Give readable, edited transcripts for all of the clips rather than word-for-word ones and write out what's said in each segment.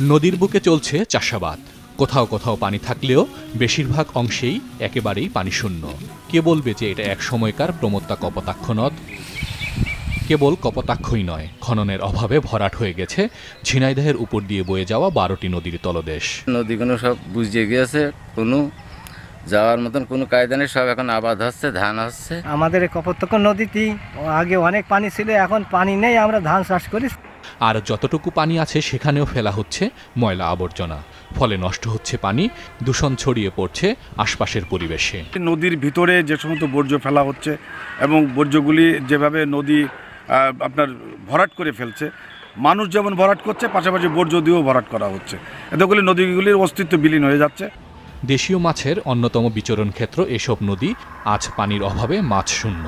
নদীর বুকে চলছে চাষাবাদ। কোথাও কোথাও পানি থাকলেও বেশিরভাগ অংশেই একেবারেই পানিশূন্য। কে বলবে যে এটা এক সময়কার প্রমত্তা কপোতাক্ষ নদ? কেবল কপোতাক্ষই নয়, খননের অভাবে ভরাট হয়ে গেছে ঝিনাইদহের উপর দিয়ে বয়ে যাওয়া ১২টি নদীর তলদেশ। নদীগুলো সব বুঝিয়ে গিয়েছে, কোনো যাওয়ার মতন কোনো কায়দা নেই, সব এখন আবাদ হচ্ছে, ধান হচ্ছে। আমাদের এই কপোতাক্ষ নদীতেই আগে অনেক পানি ছিল, এখন পানি নেই, আমরা ধান চাষ করি। আর যতটুকু পানি আছে সেখানেও ফেলা হচ্ছে ময়লা আবর্জনা, ফলে নষ্ট হচ্ছে পানি, দূষণ ছড়িয়ে পড়ছে আশপাশের পরিবেশে। নদীর ভিতরে যে সমস্ত বর্জ্য ফেলা হচ্ছে এবং বর্জ্যগুলি যেভাবে নদী আপনার ভরাট করে ফেলছে, মানুষ যেমন ভরাট করছে, পাশাপাশি বর্জ্য দিয়েও ভরাট করা হচ্ছে। এতে করে নদীগুলির অস্তিত্ব বিলীন হয়ে যাচ্ছে। দেশীয় মাছের অন্যতম বিচরণ ক্ষেত্র এসব নদী আজ পানির অভাবে মাছ শূন্য।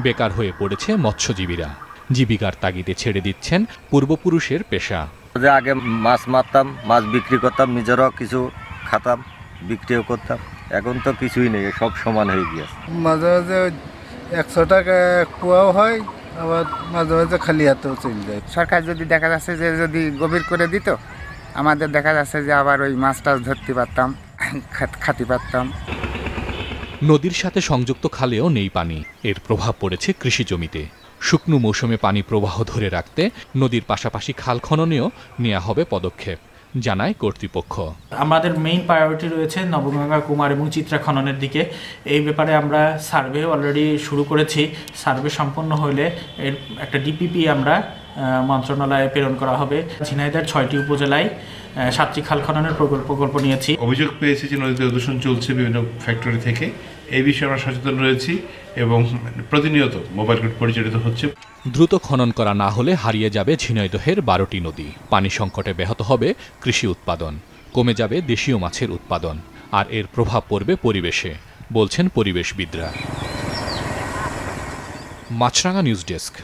বেকার হয়ে পড়েছে মৎস্যজীবীরা। জীবিকার তাগিদে ছেড়ে দিচ্ছেন পূর্বপুরুষের পেশা। আগে মাছ মারতাম, মাছ বিক্রি করতাম, নিজেরাও কিছু খাতাম, বিক্রিও করতাম। এখন তো কিছুই নেই, সব সমান হয়ে গিয়েছে। মাঝে মাঝে 100 টাকা কুয়াও হয়, আবার মাঝে মাঝে খালি হাতেও চলে যায়। সরকার যদি দেখা যাচ্ছে যে যদি গভীর করে দিত, আমাদের দেখা যাচ্ছে যে আবার ওই মাছ টাছ ধরতে পারতাম, খাতে পারতাম। নদীর সাথে সংযুক্ত খালেও নেই পানি। এর প্রভাব পড়েছে কৃষি জমিতে। শুকনো মৌসুমে পানি প্রবাহ ধরে রাখতে নদীর পাশাপাশি খাল খননেও নেওয়া হবে পদক্ষেপ, জানায় কর্তৃপক্ষ। আমাদের মেইন প্রায়োরিটি রয়েছে নবগঙ্গা, কুমার এবং চিত্রা খননের দিকে। এই ব্যাপারে আমরা সার্ভে অলরেডি শুরু করেছি। সার্ভে সম্পন্ন হলে এর একটা ডিপিপি আমরা মন্ত্রণালয়ে প্রেরণ করা হবে। ঝিনাইদহের 6টি উপজেলায় 7টি খাল খননের প্রকল্প নিয়েছি। অভিযোগ পেয়েছি যে নদীতে দূষণ চলছে বিভিন্ন ফ্যাক্টরি থেকে। এই বিষয়ে আমরা সচেতন রয়েছি এবং প্রতিনিয়ত মোবাইল কোর্ট পরিচালিত হচ্ছে। দ্রুত খনন করা না হলে হারিয়ে যাবে ঝিনাইদহের 12টি নদী। পানি সংকটে ব্যাহত হবে কৃষি উৎপাদন, কমে যাবে দেশীয় মাছের উৎপাদন, আর এর প্রভাব পড়বে পরিবেশে, বলছেন পরিবেশবিদরা। মাছরাঙা নিউজ ডেস্ক।